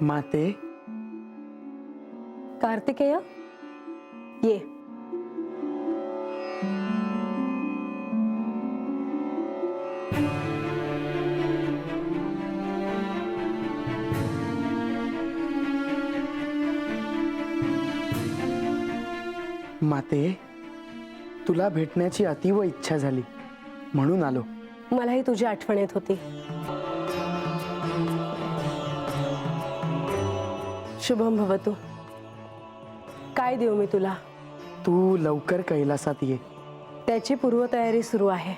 माते, कार्तिकेय ये. माते, तुला भेटण्याची अतीव इच्छा झाली म्हणून आलो. मलाही तुझी आठवण येत होती. शुभम भवतु. काय देऊ मी तुला? तू लवकर कैलासात ये. त्याची पूर्वतयारी सुरू आहे.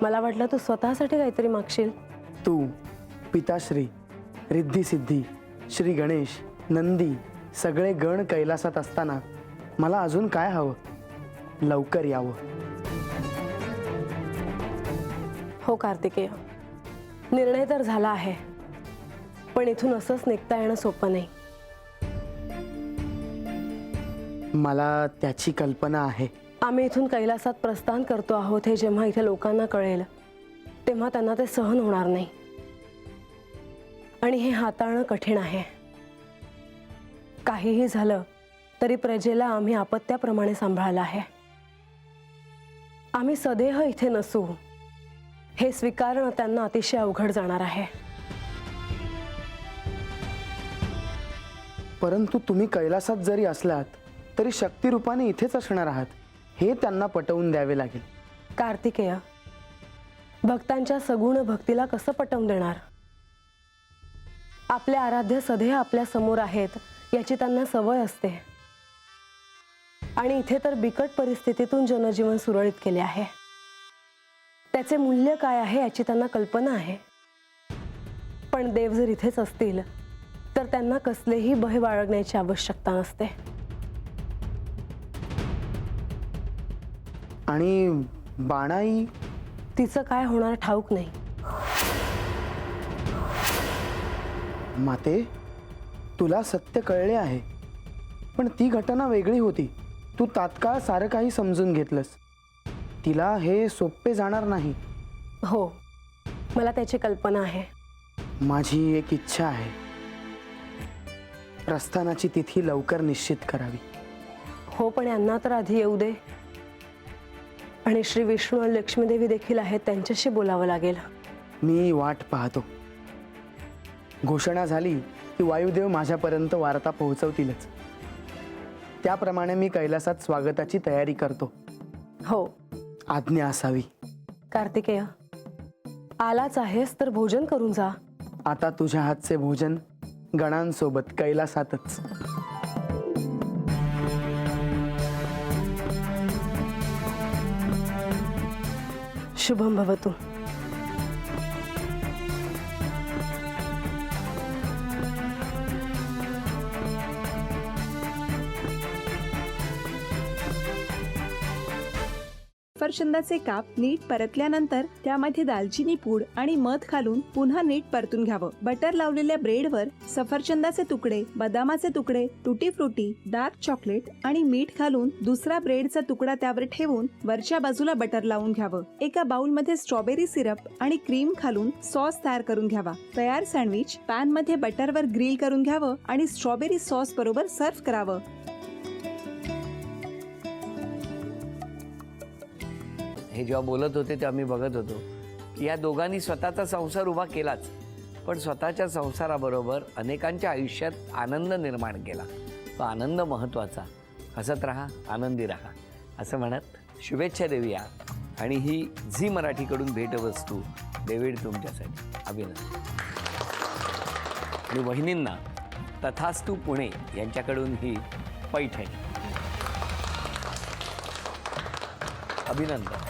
मला वाटलं तू स्वतःसाठी काहीतरी मागशील. तू, पिताश्री, रिद्धी सिद्धी, श्री गणेश, नंदी सगळे गण कैलासात असताना मला अजून काय हवं? लवकर यावं. हो कार्तिकेय, निर्णय तर झाला आहे, पण इथून असंच निघता येणं सोपं नाही. मला त्याची कल्पना आहे. आम्ही इथून कैलासात प्रस्थान करतो आहोत हे जेव्हा इथे लोकांना कळेल तेव्हा त्यांना ते सहन होणार नाही, आणि हे हाताळणं कठीण आहे. काहीही झालं तरी प्रजेला आम्ही आपत्याप्रमाणे सांभाळलं आहे. आम्ही सदेह इथे नसू हे स्वीकारणं त्यांना अतिशय अवघड जाणार आहे. परंतु तुम्ही कैलासात जरी असलात तरी शक्तिरूपाने इथेच असणार आहात हे त्यांना पटवून द्यावे लागेल. कार्तिकेय, भक्तांच्या सगुण भक्तीला कसं पटवून देणार? आपले आराध्य सदैव आपल्या समोर आहेत याची त्यांना सवय असते, आणि इथे तर बिकट परिस्थितीतून जनजीवन सुरळीत केले आहे. त्याचे मूल्य काय आहे याची त्यांना कल्पना आहे. पण देव जर इथेच असतील तर त्यांना कसलेही भय बाळगण्याची आवश्यकता नसते. आणि बाणाई, तिचं काय होणार ठाऊक नाही. माते, तुला सत्य कळले आहे, पण ती घटना वेगळी होती. तू तात्काळ सारं काही समजून घेतलंस. तिला हे सोपे जाणार नाही. हो, मला त्याची कल्पना आहे. माझी एक इच्छा आहे, प्रस्थानाची तिथी लवकर निश्चित करावी. हो, पण यांना तर आधी येऊ दे. आणि श्री विष्णू आणि लक्ष्मीदेवी देखील आहेत, त्यांच्याशी बोलावं लागेल. मी वाट पाहतो. घोषणा झाली की वायुदेव माझ्यापर्यंत वार्ता पोहोचवतीलच. त्याप्रमाणे मी कैलासात स्वागताची तयारी करतो. हो, आज्ञा असावी. कार्तिकेय, आलाच आहेस तर भोजन करून जा. आता तुझ्या हातचे भोजन गणांसोबत कैलासातच. शुभम भवतु. सफरचंदाचे काप नीट परतल्यानंतर त्यामध्ये दालचिनी पूड आणि मध घालून पुन्हा नीट परतून घ्यावं. बटर लावलेल्या ब्रेडवर सफरचंदाचे तुकडे, बदामाचे तुकडे, टुटी फ्रुटी, डार्क चॉकलेट आणि मीठ घालून दुसरा ब्रेडचा तुकडा त्यावर ठेवून वरच्या बाजूला बटर लावून घ्यावं. एका बाउलमध्ये स्ट्रॉबेरी सिरप आणि क्रीम घालून सॉस तयार करून घ्यावा. तयार सँडविच पॅन मध्ये बटरवर ग्रिल करून घ्यावं आणि स्ट्रॉबेरी सॉस बरोबर सर्व्ह करावं. हे जेव्हा बोलत होते तेव्हा मी बघत होतो की या दोघांनी स्वतःचा संसार उभा केलाच, पण स्वतःच्या संसाराबरोबर अनेकांच्या आयुष्यात आनंद निर्माण केला. तो आनंद महत्त्वाचा. हसत राहा, आनंदी राहा असं म्हणत शुभेच्छा देऊया. आणि ही झी मराठीकडून भेटवस्तू डेव्हिड तुमच्यासाठी. अभिनंदन. आणि वहिनींना तथास्तू पुणे यांच्याकडून ही पैठणी. अभिनंदन.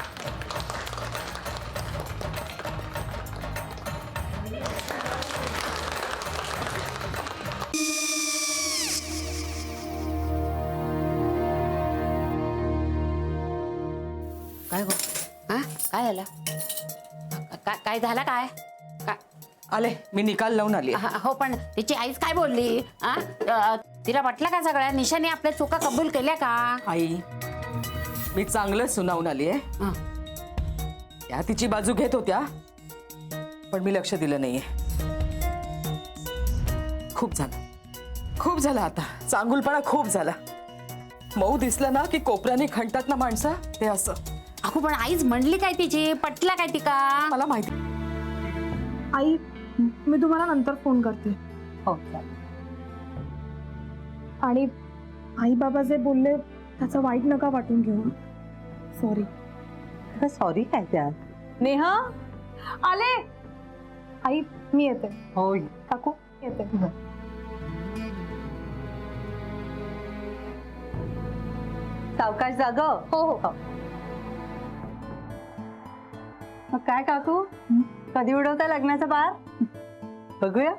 काय गो? हा, काय झालं? काय झालं? काय आले, मी निकाल लावून आली. हो, पण तिची आईच काय बोलली? तिला वाटलं का सगळ्या निशाने आपल्या चुका कबूल केल्या का? आई, मी चांगलं सुनावून आली आहे. त्या तिची बाजू घेत होत्या, पण मी लक्ष दिलं नाहीये. खूप झालं आता. चांगुलपणा खूप झाला. मऊ दिसलं ना की कोपऱ्याने खणतात ना माणसं, ते असं. अगो पण आईच म्हणली काय तिची, पटला काय तिका? मला माहिती. आई, मी तुम्हाला नंतर फोन करते. हो आणि आई बाबा जे बोलले त्याचं वाईट नका वाटून घेऊ. सॉरी. सॉरी काय त्यात? नेहा आले. आई मी येते. होय. काकू येते. सावकाश जाग. हो हो. मग काय काकू, कधी उडवता लग्नाचा बार? बघूया.